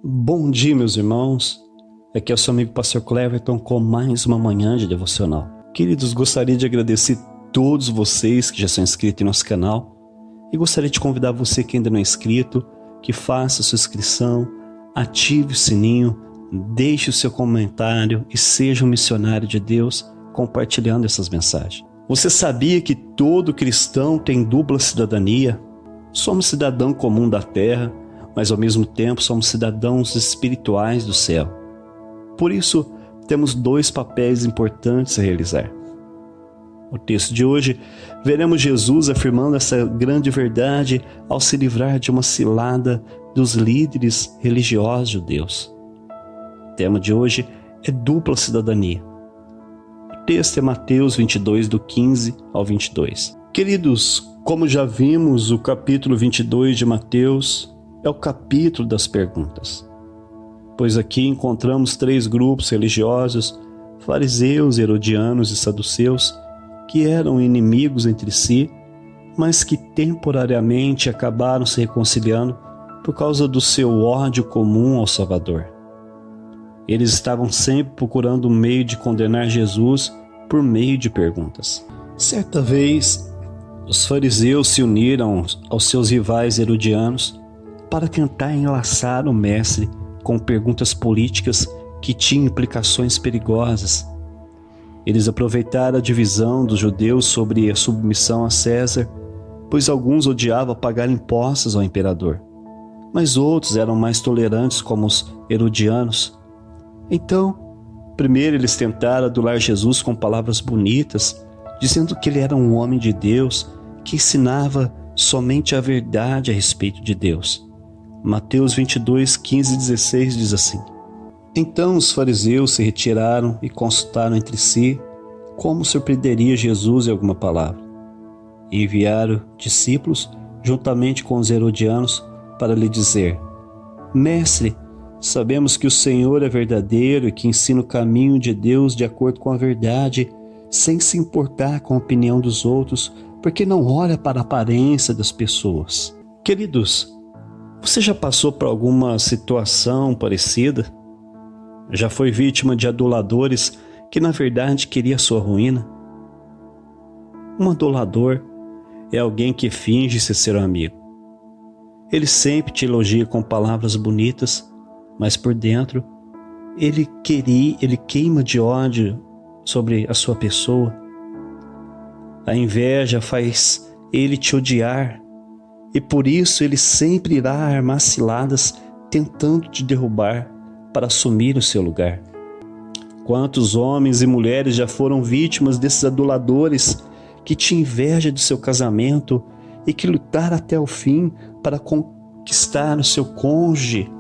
Bom dia, meus irmãos. Aqui é o seu amigo Pastor Cleverton com mais uma manhã de devocional. Queridos, gostaria de agradecer todos vocês que já são inscritos em nosso canal e gostaria de convidar você que ainda não é inscrito, que faça a sua inscrição, ative o sininho, deixe o seu comentário e seja um missionário de Deus compartilhando essas mensagens. Você sabia que todo cristão tem dupla cidadania? Somos cidadão comum da terra, mas ao mesmo tempo somos cidadãos espirituais do céu. Por isso, temos dois papéis importantes a realizar. No texto de hoje, veremos Jesus afirmando essa grande verdade ao se livrar de uma cilada dos líderes religiosos judeus. O tema de hoje é dupla cidadania. O texto é Mateus 22, do 15 ao 22. Queridos, como já vimos, o capítulo 22 de Mateus é o capítulo das perguntas, pois aqui encontramos três grupos religiosos, fariseus, herodianos e saduceus, que eram inimigos entre si, mas que temporariamente acabaram se reconciliando por causa do seu ódio comum ao Salvador. Eles estavam sempre procurando um meio de condenar Jesus por meio de perguntas. Certa vez, os fariseus se uniram aos seus rivais herodianos para tentar enlaçar o mestre com perguntas políticas que tinham implicações perigosas. Eles aproveitaram a divisão dos judeus sobre a submissão a César, pois alguns odiavam pagar impostos ao imperador, mas outros eram mais tolerantes, como os herodianos. Então, primeiro eles tentaram adular Jesus com palavras bonitas, dizendo que ele era um homem de Deus, que ensinava somente a verdade a respeito de Deus. Mateus 22, 15 e 16 diz assim: Então os fariseus se retiraram e consultaram entre si como surpreenderia Jesus em alguma palavra. E enviaram discípulos juntamente com os herodianos para lhe dizer: Mestre, sabemos que o Senhor é verdadeiro e que ensina o caminho de Deus de acordo com a verdade, sem se importar com a opinião dos outros, porque não olha para a aparência das pessoas. Queridos, você já passou por alguma situação parecida? Já foi vítima de aduladores que na verdade queria sua ruína? Um adulador é alguém que finge ser seu amigo. Ele sempre te elogia com palavras bonitas, mas por dentro ele queima de ódio sobre a sua pessoa. A inveja faz ele te odiar, e por isso ele sempre irá armar ciladas tentando te derrubar para assumir o seu lugar. Quantos homens e mulheres já foram vítimas desses aduladores que te inveja do seu casamento e que lutaram até o fim para conquistar o seu cônjuge?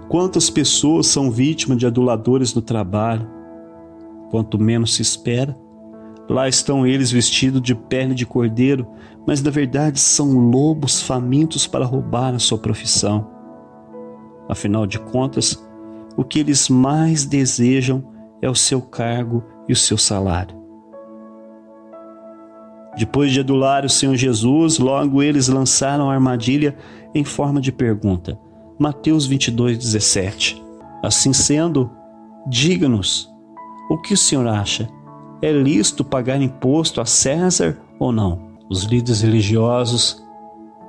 Quantas pessoas são vítimas de aduladores no trabalho? Quanto menos se espera, lá estão eles vestidos de pele de cordeiro, mas na verdade são lobos famintos para roubar a sua profissão. Afinal de contas, o que eles mais desejam é o seu cargo e o seu salário. Depois de adular o Senhor Jesus, logo eles lançaram a armadilha em forma de pergunta. Mateus 22, 17. Assim sendo, diga-nos, o que o Senhor acha? É lícito pagar imposto a César ou não? Os líderes religiosos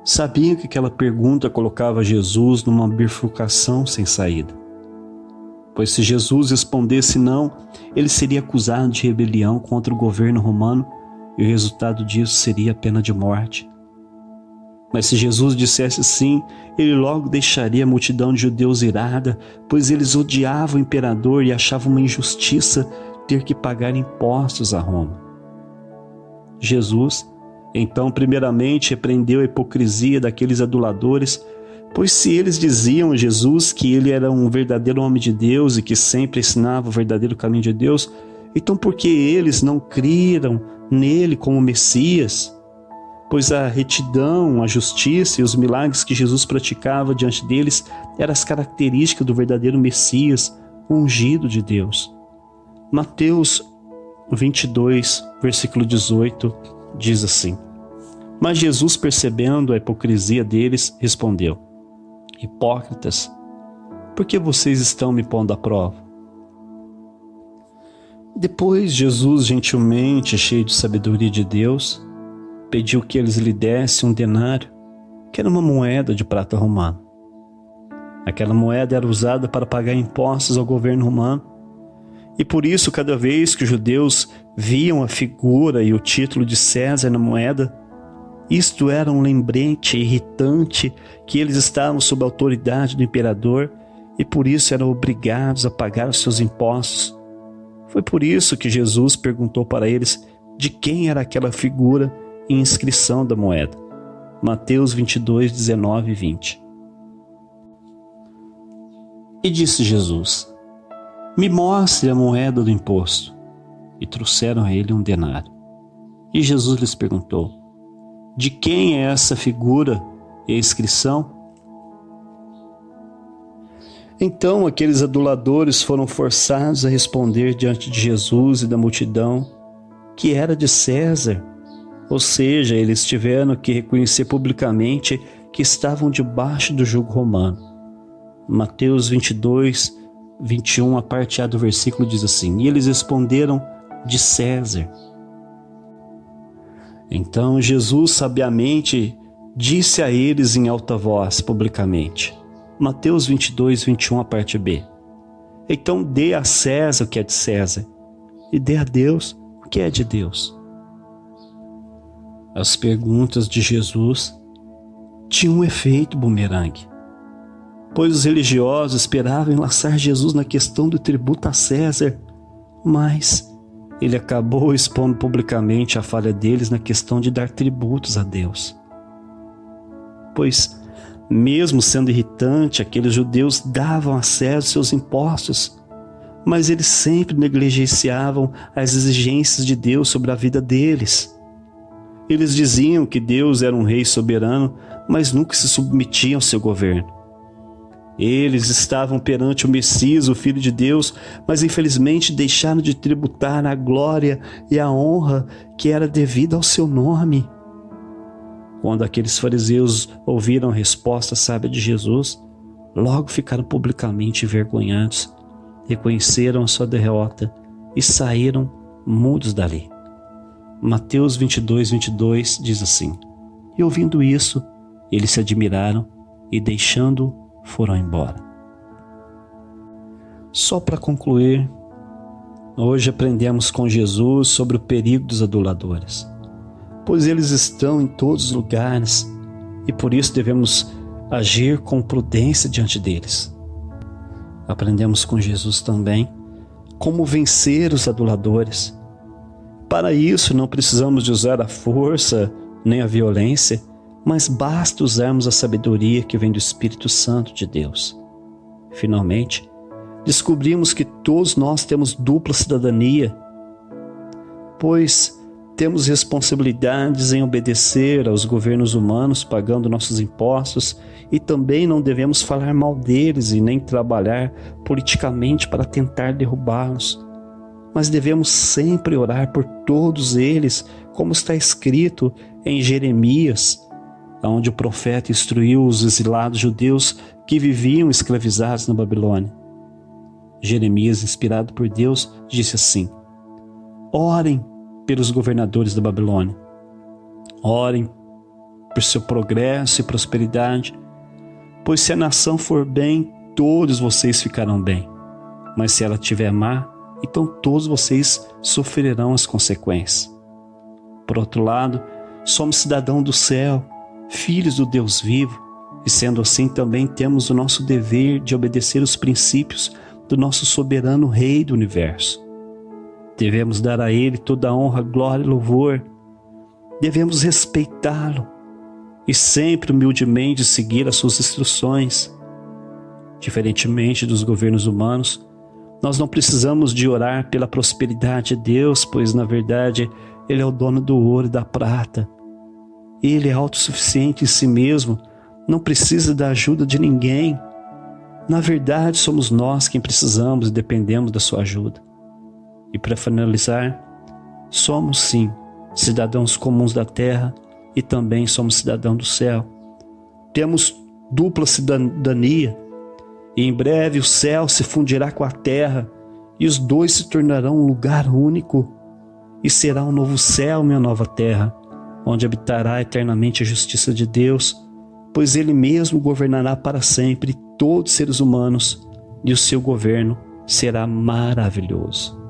sabiam que aquela pergunta colocava Jesus numa bifurcação sem saída. Pois se Jesus respondesse não, ele seria acusado de rebelião contra o governo romano e o resultado disso seria a pena de morte. Mas se Jesus dissesse sim, ele logo deixaria a multidão de judeus irada, pois eles odiavam o imperador e achavam uma injustiça ter que pagar impostos a Roma. Jesus, então, primeiramente repreendeu a hipocrisia daqueles aduladores, pois se eles diziam a Jesus que ele era um verdadeiro homem de Deus e que sempre ensinava o verdadeiro caminho de Deus, então por que eles não criam nele como Messias? Pois a retidão, a justiça e os milagres que Jesus praticava diante deles eram as características do verdadeiro Messias, ungido de Deus. Mateus 22, versículo 18, diz assim: Mas Jesus, percebendo a hipocrisia deles, respondeu: Hipócritas, Por que vocês estão me pondo à prova? Depois Jesus, gentilmente, cheio de sabedoria de Deus, pediu que eles lhe dessem um denário, que era uma moeda de prata romana. Aquela moeda era usada para pagar impostos ao governo romano, e por isso, cada vez que os judeus viam a figura e o título de César na moeda, isto era um lembrete irritante que eles estavam sob a autoridade do imperador e por isso eram obrigados a pagar os seus impostos. Foi por isso que Jesus perguntou para eles de quem era aquela figura e inscrição da moeda. Mateus 22, 19 e 20. E disse Jesus: me mostre a moeda do imposto. E trouxeram a ele um denário. E Jesus lhes perguntou: de quem é essa figura e a inscrição? Então aqueles aduladores foram forçados a responder diante de Jesus e da multidão que era de César. Ou seja, eles tiveram que reconhecer publicamente que estavam debaixo do jugo romano. Mateus 22, 21, a parte A do versículo diz assim: e eles responderam: de César. Então Jesus sabiamente disse a eles em alta voz, publicamente. Mateus 22, 21, a parte B: então dê a César o que é de César, e dê a Deus o que é de Deus. As perguntas de Jesus tinham um efeito bumerangue, pois os religiosos esperavam enlaçar Jesus na questão do tributo a César, mas ele acabou expondo publicamente a falha deles na questão de dar tributos a Deus. Pois, mesmo sendo irritante, aqueles judeus davam a César seus impostos, mas eles sempre negligenciavam as exigências de Deus sobre a vida deles. Eles diziam que Deus era um rei soberano, mas nunca se submetiam ao seu governo. Eles estavam perante o Messias, o Filho de Deus, mas infelizmente deixaram de tributar a glória e a honra que era devida ao seu nome. Quando aqueles fariseus ouviram a resposta sábia de Jesus, logo ficaram publicamente envergonhados, reconheceram a sua derrota e saíram mudos dali. Mateus 22, 22 diz assim: e ouvindo isso, eles se admiraram e deixando-o, foram embora. Só para concluir, hoje aprendemos com Jesus sobre o perigo dos aduladores, pois eles estão em todos os lugares e por isso devemos agir com prudência diante deles. Aprendemos com Jesus também como vencer os aduladores. Para isso não precisamos de usar a força nem a violência, mas basta usarmos a sabedoria que vem do Espírito Santo de Deus. Finalmente, descobrimos que todos nós temos dupla cidadania, pois temos responsabilidades em obedecer aos governos humanos, pagando nossos impostos, e também não devemos falar mal deles e nem trabalhar politicamente para tentar derrubá-los. Mas devemos sempre orar por todos eles, como está escrito em Jeremias, onde o profeta instruiu os exilados judeus que viviam escravizados na Babilônia. Jeremias, inspirado por Deus, disse assim: orem pelos governadores da Babilônia, orem por seu progresso e prosperidade, pois se a nação for bem, todos vocês ficarão bem, mas se ela estiver má, então todos vocês sofrerão as consequências. Por outro lado, somos cidadãos do céu, filhos do Deus vivo, e sendo assim também temos o nosso dever de obedecer os princípios do nosso soberano Rei do Universo. Devemos dar a Ele toda a honra, glória e louvor. Devemos respeitá-lo e sempre humildemente seguir as suas instruções. Diferentemente dos governos humanos, nós não precisamos de orar pela prosperidade de Deus, pois na verdade Ele é o dono do ouro e da prata. Ele é autossuficiente em si mesmo, não precisa da ajuda de ninguém. Na verdade, somos nós quem precisamos e dependemos da sua ajuda. E para finalizar, somos sim cidadãos comuns da terra e também somos cidadãos do céu. Temos dupla cidadania E em breve o céu se fundirá com a terra, e os dois se tornarão um lugar único. E será um novo céu e uma nova terra, onde habitará eternamente a justiça de Deus, pois Ele mesmo governará para sempre todos os seres humanos, e o seu governo será maravilhoso.